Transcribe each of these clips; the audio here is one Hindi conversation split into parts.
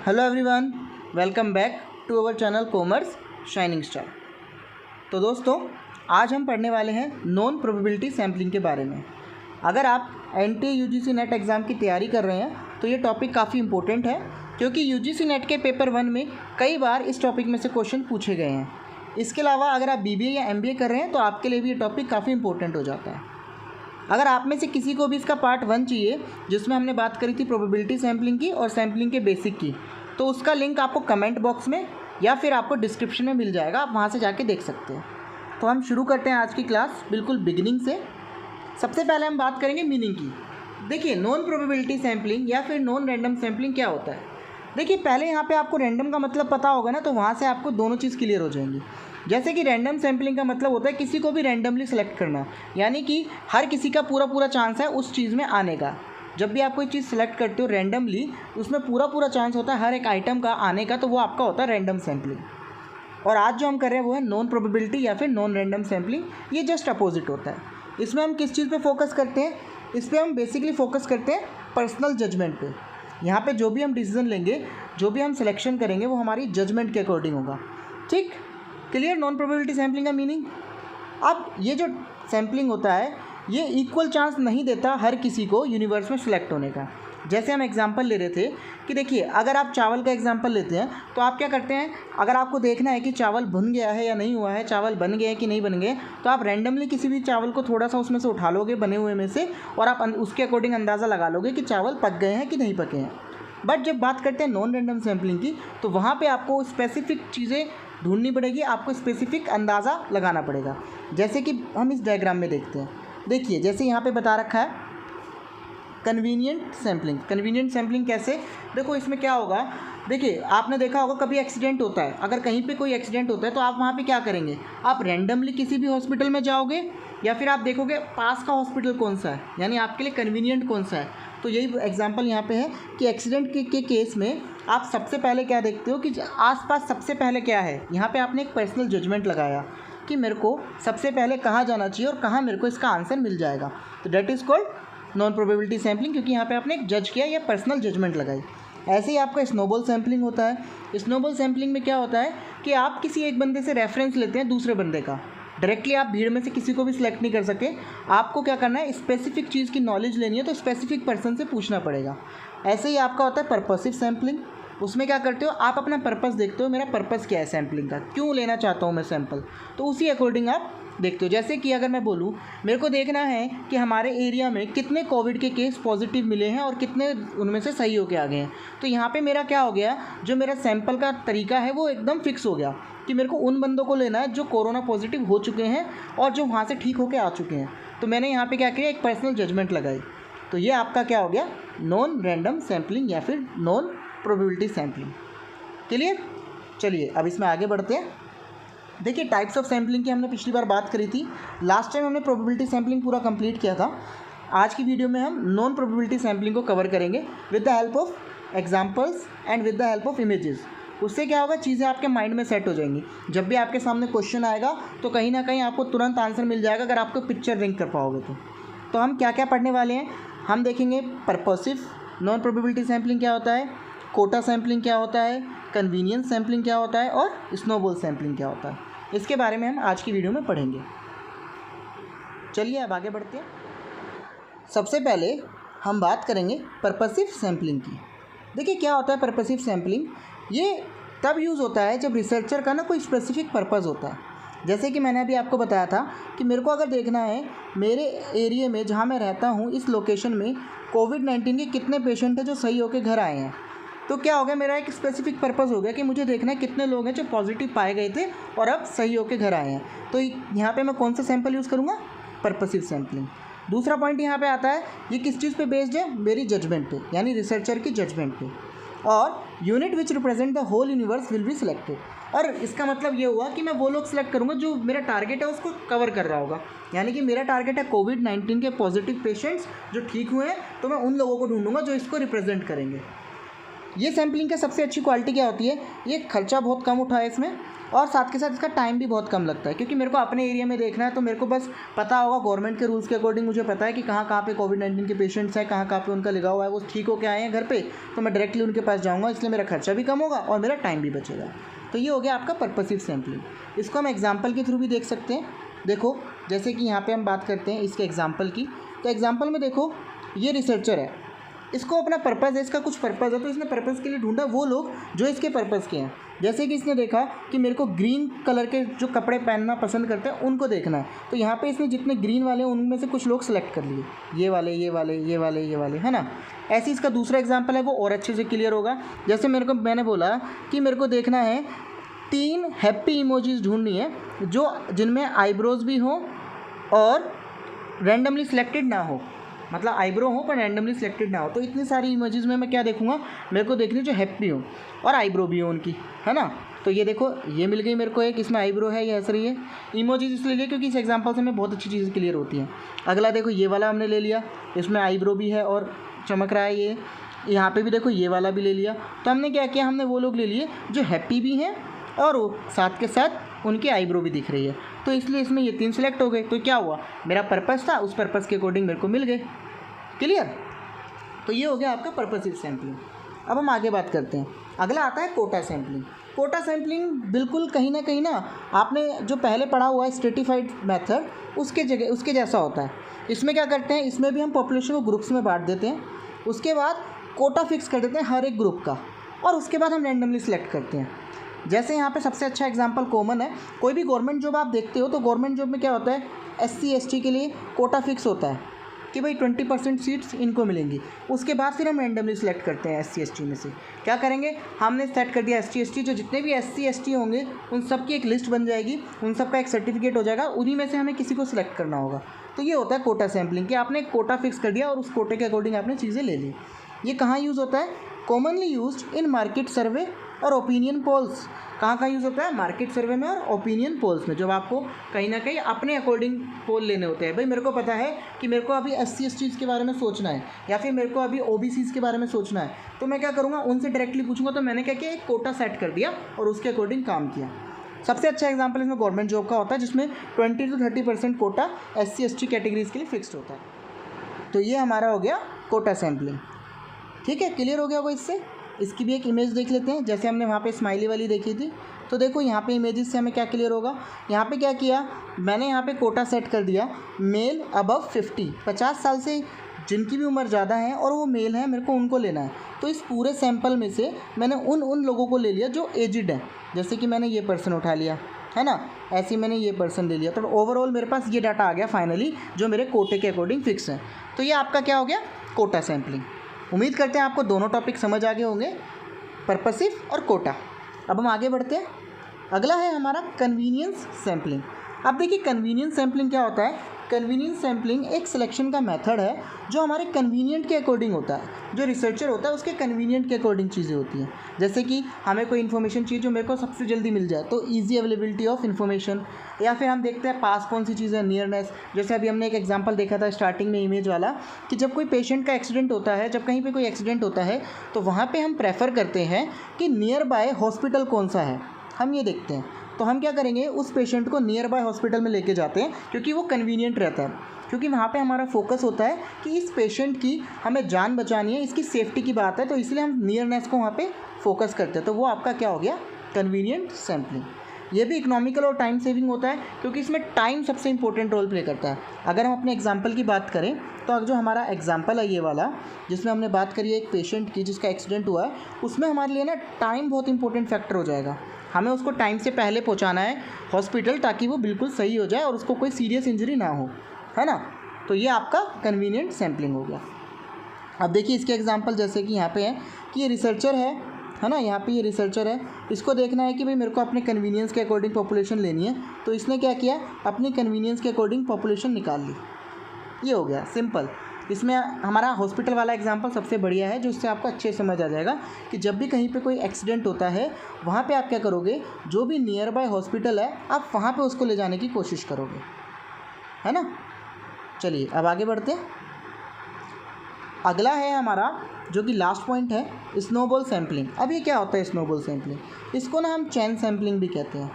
Hello everyone, welcome back to our channel commerce shining star. तो दोस्तों, आज हम पढ़ने वाले हैं नॉन प्रोबेबिलिटी सैम्पलिंग के बारे में। अगर आप NTA UGC नेट एग्ज़ाम की तैयारी कर रहे हैं तो ये टॉपिक काफ़ी इंपॉर्टेंट है, क्योंकि UGC नेट के पेपर 1 में कई बार इस टॉपिक में से क्वेश्चन पूछे गए हैं। इसके अलावा अगर आप BBA या MBA कर रहे हैं तो आपके लिए भी ये टॉपिक काफ़ी इंपॉर्टेंट हो जाता है। अगर आप में से किसी को भी इसका पार्ट 1 चाहिए, जिसमें हमने बात करी थी प्रोबेबिलिटी सैम्पलिंग की और सैम्पलिंग के बेसिक की, तो उसका लिंक आपको कमेंट बॉक्स में या फिर आपको डिस्क्रिप्शन में मिल जाएगा, आप वहाँ से जाके देख सकते हैं। तो हम शुरू करते हैं आज की क्लास बिल्कुल बिगिनिंग से। सबसे पहले हम बात करेंगे मीनिंग की। देखिए, नॉन प्रोबेबिलिटी सैम्पलिंग या फिर नॉन रैंडम सैम्पलिंग क्या होता है। देखिए, पहले यहाँ पे आपको रैंडम का मतलब पता होगा ना, तो वहाँ से आपको दोनों चीज़ क्लियर हो जाएंगी। जैसे कि रैंडम सैम्पलिंग का मतलब होता है किसी को भी रैंडमली सेलेक्ट करना, यानी कि हर किसी का पूरा चांस है उस चीज़ में आने का। जब भी आप कोई चीज़ सेलेक्ट करते हो रैंडमली, उसमें पूरा चांस होता है हर एक आइटम का आने का, तो वो आपका होता है रैंडम सैम्पलिंग। और आज जो हम कर रहे हैं वो है नॉन प्रोबेबिलिटी या फिर नॉन रैंडम सैम्पलिंग। ये जस्ट अपोजिट होता है। इसमें हम किस चीज़ पे फोकस करते हैं? इस पर हम बेसिकली फोकस करते हैं पर्सनल जजमेंट पे। यहाँ पे जो भी हम डिसीजन लेंगे, जो भी हम सिलेक्शन करेंगे, वो हमारी जजमेंट के अकॉर्डिंग होगा। ठीक, क्लियर नॉन प्रोबेबिलिटी सैम्पलिंग का मीनिंग। अब ये जो सैम्पलिंग होता है, ये इक्वल चांस नहीं देता हर किसी को यूनिवर्स में सिलेक्ट होने का। जैसे हम एग्जांपल ले रहे थे कि देखिए, अगर आप चावल का एग्जांपल लेते हैं तो आप क्या करते हैं, अगर आपको देखना है कि चावल भुन गया है या नहीं हुआ है, चावल बन गए हैं कि नहीं बन गए, तो आप रैंडमली किसी भी चावल को थोड़ा सा उसमें से उठा लोगे बने हुए में से, और आप उसके अकॉर्डिंग अंदाज़ा लगा लोगे कि चावल पक गए हैं कि नहीं पके हैं। बट जब बात करते हैं नॉन रैंडम सैम्पलिंग की, तो वहाँ पर आपको स्पेसिफिक चीज़ें ढूंढनी पड़ेगी, आपको स्पेसिफिक अंदाज़ा लगाना पड़ेगा। जैसे कि हम इस डायग्राम में देखते हैं। देखिए, जैसे यहाँ पे बता रखा है कन्वीनियंट सैम्पलिंग। कन्वीनियंट सैम्पलिंग कैसे? देखो, इसमें क्या होगा, देखिए आपने देखा होगा कभी एक्सीडेंट होता है, अगर कहीं पे कोई एक्सीडेंट होता है तो आप वहाँ पे क्या करेंगे, आप रैंडमली किसी भी हॉस्पिटल में जाओगे या फिर आप देखोगे पास का हॉस्पिटल कौन सा है, यानी आपके लिए कन्वीनियंट कौन सा है। तो यही एग्जाम्पल यहाँ पे है कि एक्सीडेंट के केस में आप सबसे पहले क्या देखते हो कि आसपास सबसे पहले क्या है। यहाँ पे आपने एक पर्सनल जजमेंट लगाया कि मेरे को सबसे पहले कहाँ जाना चाहिए और कहाँ मेरे को इसका आंसर मिल जाएगा। तो that is called non probability sampling, क्योंकि यहाँ पे आपने एक जज किया या पर्सनल जजमेंट लगाई। ऐसे ही आपका स्नोबॉल सैम्पलिंग होता है। स्नोबॉल सैम्पलिंग में क्या होता है कि आप किसी एक बंदे से रेफरेंस लेते हैं दूसरे बंदे का। डायरेक्टली आप भीड़ में से किसी को भी सिलेक्ट नहीं कर सके, आपको क्या करना है, स्पेसिफिक चीज़ की नॉलेज लेनी है तो स्पेसिफिक पर्सन से पूछना पड़ेगा। ऐसे ही आपका होता है पर्पसिव सैम्पलिंग। उसमें क्या करते हो, आप अपना पर्पस देखते हो, मेरा पर्पस क्या है सैम्पलिंग का, क्यों लेना चाहता हूँ मैं सैंपल, तो उसी अकॉर्डिंग आप देखते हो। जैसे कि अगर मैं बोलूँ, मेरे को देखना है कि हमारे एरिया में कितने कोविड के केस पॉजिटिव मिले हैं और कितने उनमें से सही होके आ गए हैं, तो यहाँ पे मेरा क्या हो गया, जो मेरा सैंपल का तरीका है वो एकदम फिक्स हो गया कि मेरे को उन बंदों को लेना है जो कोरोना पॉजिटिव हो चुके हैं और जो वहाँ से ठीक होके आ चुके हैं। तो मैंने यहाँ पे क्या किया, एक पर्सनल जजमेंट लगाई। तो ये आपका क्या हो गया, नॉन रैंडम सैम्पलिंग या फिर नॉन प्रोबेबिलिटी सैम्पलिंग। क्लियर? चलिए अब इसमें आगे बढ़ते हैं। देखिए, टाइप्स ऑफ सैम्पलिंग की हमने पिछली बार बात करी थी। लास्ट टाइम हमने प्रोबेबिलिटी सैम्पलिंग पूरा कंप्लीट किया था। आज की वीडियो में हम नॉन प्रोबेबिलिटी सैम्पलिंग को कवर करेंगे with the help of examples and with the help of images. उससे क्या होगा, चीज़ें आपके माइंड में सेट हो जाएंगी। जब भी आपके सामने क्वेश्चन आएगा तो कहीं ना कहीं आपको तुरंत आंसर मिल जाएगा, अगर आपको पिक्चर लिंक कर पाओगे तो हम क्या क्या पढ़ने वाले हैं, हम देखेंगे पर्पसिव नॉन प्रोबेबिलिटी सैम्पलिंग क्या होता है, कोटा सैम्पलिंग क्या होता है, कन्वीनियंस सैम्पलिंग क्या होता है और स्नोबॉल सैम्पलिंग क्या होता है। इसके बारे में हम आज की वीडियो में पढ़ेंगे। चलिए अब आगे बढ़ते हैं। सबसे पहले हम बात करेंगे पर्पसिव सैम्पलिंग की। देखिए, क्या होता है पर्पसिव सैम्पलिंग, ये तब यूज़ होता है जब रिसर्चर का ना कोई स्पेसिफिक पर्पस होता है। जैसे कि मैंने अभी आपको बताया था कि मेरे को अगर देखना है मेरे एरिया में जहाँ मैं रहता हूँ, इस लोकेशन में कोविड-19 के कितने पेशेंट हैं जो सही होकर घर आए हैं, तो क्या हो गया, मेरा एक स्पेसिफिक पर्पस हो गया कि मुझे देखना है कितने लोग हैं जो पॉजिटिव पाए गए थे और अब सही होकर घर आए हैं। तो यहाँ पे मैं कौन सा सैंपल यूज़ करूँगा, पर्पसिव सैम्पलिंग। दूसरा पॉइंट यहाँ पे आता है, ये किस चीज़ पे बेस्ड है, मेरी जजमेंट पे, यानी रिसर्चर की जजमेंट पे। और unit which represent the whole universe will be selected. और इसका मतलब ये हुआ कि मैं वो लोग सेलेक्ट करूँगा जो मेरा टारगेट है उसको कवर कर रहा होगा। यानी कि मेरा टारगेट है कोविड-19 के पॉजिटिव पेशेंट्स जो ठीक हुए हैं, तो मैं उन लोगों को ढूंढूंगा जो इसको रिप्रेजेंट करेंगे। ये सैम्पलिंग की सबसे अच्छी क्वालिटी क्या होती है, ये खर्चा बहुत कम उठा है इसमें, और साथ के साथ इसका टाइम भी बहुत कम लगता है, क्योंकि मेरे को अपने एरिया में देखना है तो मेरे को बस पता होगा गवर्नमेंट के रूल्स के अकॉर्डिंग मुझे पता है कि कहाँ कहाँ पे कोविड-19 के पेशेंट्स हैं, कहाँ कहाँ पे उनका लगा हुआ है, वो ठीक होकर आए हैं घर पे, तो मैं डायरेक्टली उनके पास जाऊँगा, इसलिए मेरा खर्चा भी कम होगा और मेरा टाइम भी बचेगा। तो ये हो गया आपका पर्पसिव सैम्पलिंग। इसको हम एग्जाम्पल के थ्रू भी देख सकते हैं। देखो जैसे कि यहाँ पर हम बात करते हैं इसके एग्जाम्पल की, तो एग्जाम्पल में देखो ये रिसर्चर है, इसको अपना पर्पज़ है, इसका कुछ पर्पज़ है, तो इसने पर्पज़ के लिए ढूंढा वो लोग जो इसके पर्पज़ के हैं। जैसे कि इसने देखा कि मेरे को ग्रीन कलर के जो कपड़े पहनना पसंद करते हैं उनको देखना है, तो यहाँ पे इसने जितने ग्रीन वाले हैं उनमें से कुछ लोग सेलेक्ट कर लिए, ये वाले ये वाले ये वाले ये वाले, है ना। ऐसे इसका दूसरा एग्जाम्पल है, वो और अच्छे से क्लियर होगा। जैसे मैंने बोला कि मेरे को देखना है 3 हैप्पी इमोजीज ढूंढनी है जो जिनमें आईब्रोज भी हों और रैंडमली सिलेक्टेड ना हो, मतलब आईब्रो हो पर रैंडमली सिलेक्टेड ना हो। तो इतनी सारी इमेजेस में मैं क्या देखूंगा, मेरे को देखनी जो हैप्पी हो और आईब्रो भी हो उनकी, है ना। तो ये देखो ये मिल गई मेरे को, एक इसमें आईब्रो है, ये हंस रही है। इमोजीज इसलिए लिए क्योंकि इस एग्जांपल से हमें बहुत अच्छी चीज़ें क्लियर होती हैं। अगला देखो ये वाला हमने ले लिया, इसमें आईब्रो भी है और चमक रहा है ये। यहाँ पर भी देखो ये वाला भी ले लिया। तो हमने क्या किया, हमने वो लोग ले लिए जो हैप्पी भी हैं और साथ के साथ उनकी आईब्रो भी दिख रही है, तो इसलिए इसमें ये 3 सिलेक्ट हो गए। तो क्या हुआ, मेरा पर्पस था, उस पर्पस के अकॉर्डिंग मेरे को मिल गए। क्लियर। तो ये हो गया आपका पर्पसिव सैम्पलिंग। अब हम आगे बात करते हैं। अगला आता है कोटा सैम्पलिंग। कोटा सैम्पलिंग बिल्कुल कहीं ना आपने जो पहले पढ़ा हुआ है स्ट्रेटिफाइड मेथड उसके जैसा होता है। इसमें क्या करते हैं, इसमें भी हम पॉपुलेशन को ग्रुप्स में बांट देते हैं, उसके बाद कोटा फिक्स कर देते हैं हर एक ग्रुप का, और उसके बाद हम रैंडमली सिलेक्ट करते हैं। जैसे यहाँ पे सबसे अच्छा एग्जांपल कॉमन है, कोई भी गवर्नमेंट जॉब आप देखते हो तो गवर्नमेंट जॉब में क्या होता है, SC ST के लिए कोटा फिक्स होता है कि भाई 20% सीट्स इनको मिलेंगी। उसके बाद फिर हम रैंडमली सिलेक्ट करते हैं SC ST में से। क्या करेंगे, हमने सेट कर दिया SC ST, जो जितने भी SC ST होंगे उन सब की एक लिस्ट बन जाएगी, उन सब का एक सर्टिफिकेट हो जाएगा, उन्हीं में से हमें किसी को सिलेक्ट करना होगा। तो ये होता है कोटा सैम्पलिंग, कि आपने एक कोटा फिक्स कर दिया और उस कोटे के अकॉर्डिंग आपने चीज़ें ले ली। ये कहाँ यूज़ होता है, कॉमनली यूज्ड इन मार्केट सर्वे और ओपिनियन पोल्स। कहाँ यूज़ होता है, मार्केट सर्वे में और ओपिनियन पोल्स में, जब आपको कहीं ना कहीं अपने अकॉर्डिंग पोल लेने होते हैं। भाई मेरे को पता है कि मेरे को अभी SC STs के बारे में सोचना है, या फिर मेरे को अभी OBCs के बारे में सोचना है, तो मैं क्या करूँगा, उनसे डायरेक्टली पूछूंगा। तो मैंने क्या किया, एक कोटा सेट कर दिया और उसके अकॉर्डिंग काम किया। सबसे अच्छा एग्जाम्पल इसमें गवर्नमेंट जॉब का होता है, जिसमें 20 to 30% quota SC ST categories के लिए फिक्स्ड होता है। तो ये हमारा हो गया कोटा सैम्पलिंग। ठीक है, क्लियर हो गया होगा इससे। इसकी भी एक इमेज देख लेते हैं, जैसे हमने वहाँ पे स्माइली वाली देखी थी। तो देखो यहाँ पे इमेजेस से हमें क्या क्लियर होगा, यहाँ पे क्या किया मैंने, यहाँ पे कोटा सेट कर दिया मेल अबव 50 साल से जिनकी भी उम्र ज़्यादा है और वो मेल है, मेरे को उनको लेना है। तो इस पूरे सैंपल में से मैंने उन लोगों को ले लिया जो एजिड है, जैसे कि मैंने ये पर्सन उठा लिया, है ना, ऐसे ही मैंने ये पर्सन ले लिया। तो ओवरऑल मेरे पास ये डाटा आ गया फाइनली, जो मेरे कोटे के अकॉर्डिंग फिक्स है। तो ये आपका क्या हो गया, कोटा सैम्पलिंग। उम्मीद करते हैं आपको दोनों टॉपिक समझ आ गए होंगे, पर्पसिव और कोटा। अब हम आगे बढ़ते हैं। अगला है हमारा कन्वीनियंस सैम्पलिंग। अब देखिए कन्वीनियंस सैम्पलिंग क्या होता है। कन्वीनियंस सैम्पलिंग एक सिलेक्शन का मेथड है जो हमारे कन्वीनियंट के अकॉर्डिंग होता है। जो रिसर्चर होता है उसके कन्वीनियंट के अकॉर्डिंग चीज़ें होती हैं। जैसे कि हमें कोई इन्फॉर्मेशन चाहिए जो मेरे को सबसे जल्दी मिल जाए, तो ईजी अवेलेबिलिटी ऑफ इन्फॉर्मेशन। या फिर हम देखते हैं पास कौन सी चीज़ है, नियरनेस। जैसे अभी हमने एक एग्जांपल देखा था स्टार्टिंग में इमेज वाला, कि जब कोई पेशेंट का एक्सीडेंट होता है, जब कहीं पे कोई एक्सीडेंट होता है तो वहाँ पे हम प्रेफर करते हैं कि नियर बाय हॉस्पिटल कौन सा है, हम ये देखते हैं। तो हम क्या करेंगे, उस पेशेंट को नियर बाय हॉस्पिटल में लेके जाते हैं, क्योंकि वो कन्वीनियंट रहता है, क्योंकि वहाँ पे हमारा फोकस होता है कि इस पेशेंट की हमें जान बचानी है, इसकी सेफ्टी की बात है, तो इसलिए हम नियरनेस को वहाँ पे फोकस करते हैं। तो वो आपका क्या हो गया, कन्वीनियंट सैम्पलिंग। ये भी इकोनॉमिकल और टाइम सेविंग होता है, क्योंकि इसमें टाइम सबसे इंपॉर्टेंट रोल प्ले करता है। अगर हम अपने एग्जाम्पल की बात करें तो जो हमारा एग्जाम्पल है ये वाला, जिसमें हमने बात करी है एक पेशेंट की जिसका एक्सीडेंट हुआ है, उसमें हमारे लिए ना टाइम बहुत इंपॉर्टेंट फैक्टर हो जाएगा। हमें उसको टाइम से पहले पहुंचाना है हॉस्पिटल, ताकि वो बिल्कुल सही हो जाए और उसको कोई सीरियस इंजरी ना हो, है ना। तो ये आपका कन्वीनियंट सैम्पलिंग हो गया। अब देखिए इसके एग्जांपल जैसे कि यहाँ पे है कि ये रिसर्चर है ना, यहाँ पे ये रिसर्चर है, इसको देखना है कि भाई मेरे को अपने कन्वीनियंस के अकॉर्डिंग पॉपुलेशन लेनी है। तो इसने क्या किया, अपनी कन्वीनियंस के अकॉर्डिंग पॉपुलेशन निकाल ली। ये हो गया सिंपल। इसमें हमारा हॉस्पिटल वाला एग्जांपल सबसे बढ़िया है, जो इससे आपको अच्छे समझ आ जाएगा कि जब भी कहीं पे कोई एक्सीडेंट होता है, वहाँ पे आप क्या करोगे, जो भी नियर बाय हॉस्पिटल है आप वहाँ पे उसको ले जाने की कोशिश करोगे, है ना। चलिए अब आगे बढ़ते हैं। अगला है हमारा जो कि लास्ट पॉइंट है स्नोबॉल सैम्पलिंग। अब ये क्या होता है स्नोबॉल सैम्पलिंग? इसको ना हम चैन सैम्पलिंग भी कहते हैं।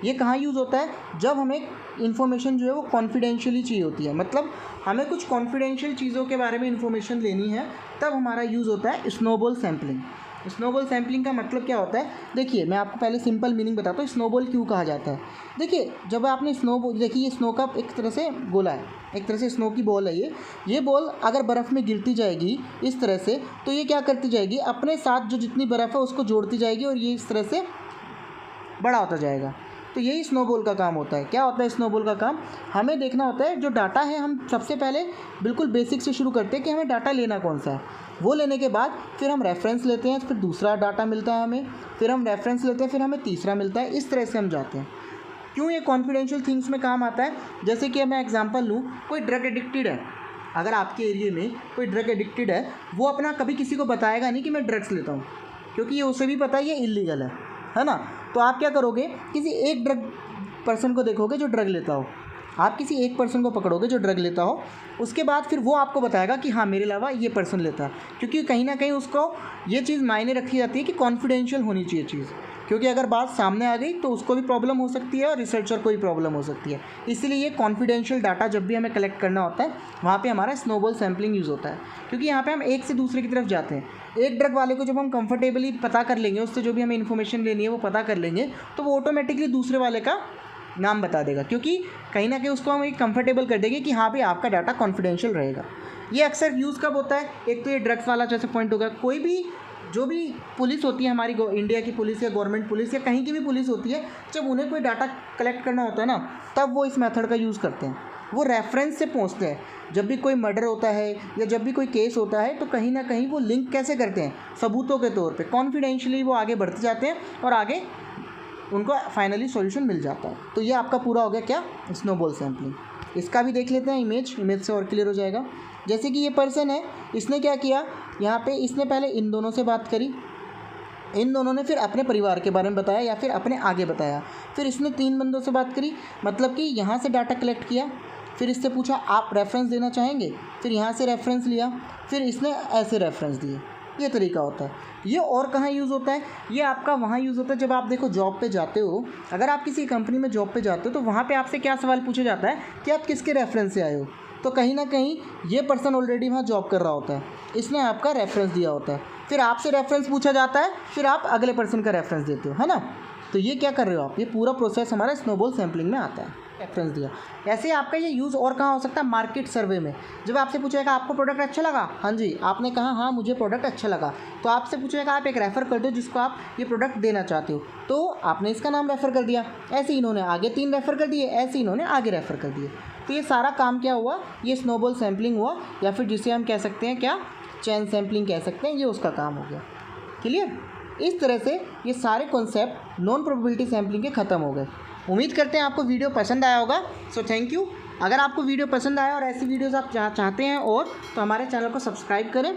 ये कहाँ यूज़ होता है? जब हमें इन्फॉर्मेशन जो है वो कॉन्फिडेंशियली चाहिए होती है, मतलब हमें कुछ कॉन्फिडेंशियल चीज़ों के बारे में इन्फॉर्मेशन लेनी है, तब हमारा यूज़ होता है स्नोबॉल सैम्पलिंग। स्नोबॉल सैम्पलिंग का मतलब क्या होता है? देखिए मैं आपको पहले सिंपल मीनिंग बताता हूँ स्नोबॉल क्यों कहा जाता है। देखिए जब आपने स्नोबॉल, देखिए ये स्नो का एक तरह से गोला है, एक तरह से स्नो की बॉल है ये बॉल अगर बर्फ़ में गिरती जाएगी इस तरह से, तो ये क्या करती जाएगी, अपने साथ जो जितनी बर्फ़ है उसको जोड़ती जाएगी और ये इस तरह से बड़ा होता जाएगा। तो यही स्नोबॉल का काम होता है। क्या होता है स्नोबॉल का काम? हमें देखना होता है जो डाटा है, हम सबसे पहले बिल्कुल बेसिक से शुरू करते हैं कि हमें डाटा लेना कौन सा है। वो लेने के बाद फिर हम रेफरेंस लेते हैं, फिर दूसरा डाटा मिलता है हमें, फिर हम रेफरेंस लेते हैं, फिर हमें तीसरा मिलता है। इस तरह से हम जाते हैं। क्यों ये कॉन्फिडेंशियल थिंग्स में काम आता है? जैसे कि मैं एग्जांपल लूँ, कोई ड्रग एडिक्टेड है, अगर आपके एरिए में कोई ड्रग एडिक्टेड है, वो अपना कभी किसी को बताएगा नहीं कि मैं ड्रग्स लेता हूँ, क्योंकि ये उसे भी पता है ये इलीगल है ना। तो आप क्या करोगे, किसी एक ड्रग पर्सन को देखोगे जो ड्रग लेता हो, आप किसी एक पर्सन को पकड़ोगे जो ड्रग लेता हो, उसके बाद फिर वो आपको बताएगा कि हाँ मेरे अलावा ये पर्सन लेता है, क्योंकि कहीं ना कहीं उसको ये चीज़ मायने रखी जाती है कि कॉन्फिडेंशियल होनी चाहिए चीज़, क्योंकि अगर बात सामने आ गई तो उसको भी प्रॉब्लम हो सकती है और रिसर्चर को भी प्रॉब्लम हो सकती है। इसलिए ये कॉन्फिडेंशियल डाटा जब भी हमें कलेक्ट करना होता है वहाँ पे हमारा स्नोबॉल सैम्पलिंग यूज़ होता है, क्योंकि यहाँ पे हम एक से दूसरे की तरफ जाते हैं। एक ड्रग वाले को जब हम कंफर्टेबली पता कर लेंगे, उससे जो भी हमें इन्फॉर्मेशन लेनी है वो पता कर लेंगे, तो वो ऑटोमेटिकली दूसरे वाले का नाम बता देगा, क्योंकि कहीं ना कहीं उसको हम एक कंफर्टेबल कर देंगे कि हाँ भाई आपका डाटा कॉन्फिडेंशियल रहेगा। ये अक्सर यूज़ कब होता है? एक तो ये ड्रग्स वाला जैसे पॉइंट होगा, कोई भी जो भी पुलिस होती है हमारी, इंडिया की पुलिस या गवर्नमेंट पुलिस या कहीं की भी पुलिस होती है, जब उन्हें कोई डाटा कलेक्ट करना होता है ना, तब वो इस मेथड का यूज़ करते हैं। वो रेफरेंस से पहुँचते हैं। जब भी कोई मर्डर होता है या जब भी कोई केस होता है, तो कहीं ना कहीं वो लिंक कैसे करते हैं, सबूतों के तौर पे कॉन्फिडेंशियली वो आगे बढ़ते जाते हैं और आगे उनको फाइनली सॉल्यूशन मिल जाता है। तो ये आपका पूरा हो गया क्या, स्नोबॉल सैम्पलिंग। इसका भी देख लेते हैं इमेज से और क्लियर हो जाएगा। जैसे कि ये पर्सन है, इसने क्या किया, यहाँ पे इसने पहले इन दोनों से बात करी, इन दोनों ने फिर अपने परिवार के बारे में बताया या फिर अपने आगे बताया, फिर इसने 3 बंदों से बात करी, मतलब कि यहाँ से डाटा कलेक्ट किया, फिर इससे पूछा आप रेफरेंस देना चाहेंगे, फिर यहाँ से रेफरेंस लिया, फिर इसने ऐसे रेफरेंस दिए। ये तरीका होता है। ये और कहाँ यूज़ होता है? ये आपका वहाँ यूज़ होता है जब आप देखो जॉब पे जाते हो, अगर आप किसी कंपनी में जॉब पे जाते हो तो वहाँ पे आपसे क्या सवाल पूछा जाता है कि आप किसके रेफरेंस से आए हो। तो कहीं ना कहीं ये पर्सन ऑलरेडी वहाँ जॉब कर रहा होता है, इसने आपका रेफरेंस दिया होता है, फिर आपसे रेफरेंस पूछा जाता है, फिर आप अगले पर्सन का रेफरेंस देते हो, है ना। तो ये क्या कर रहे हो आप, ये पूरा प्रोसेस हमारा स्नोबॉल सैम्पलिंग में आता है। रेफरेंस दिया। ऐसे आपका ये यूज़ और कहाँ हो सकता है? मार्केट सर्वे में। जब आपसे पूछेगा आपको प्रोडक्ट अच्छा लगा, हाँ जी, आपने कहा हाँ मुझे प्रोडक्ट अच्छा लगा, तो आपसे पूछेगा आप एक रेफ़र कर दो जिसको आप ये प्रोडक्ट देना चाहते हो, तो आपने इसका नाम रेफ़र कर दिया। ऐसे इन्होंने आगे 3 रेफ़र कर दिए, ऐसे इन्होंने आगे रेफ़र कर दिए। तो ये सारा काम क्या हुआ, ये स्नोबॉल सैम्पलिंग हुआ, या फिर जिसे हम कह सकते हैं क्या, चैन सैम्पलिंग कह सकते हैं, ये उसका काम हो गया। क्लियर? इस तरह से ये सारे कॉन्सेप्ट नॉन प्रोबेबिलिटी सैम्पलिंग के ख़त्म हो गए। उम्मीद करते हैं आपको वीडियो पसंद आया होगा। So thank you. अगर आपको वीडियो पसंद आया और ऐसी वीडियोस आप चाहते हैं और, तो हमारे चैनल को सब्सक्राइब करें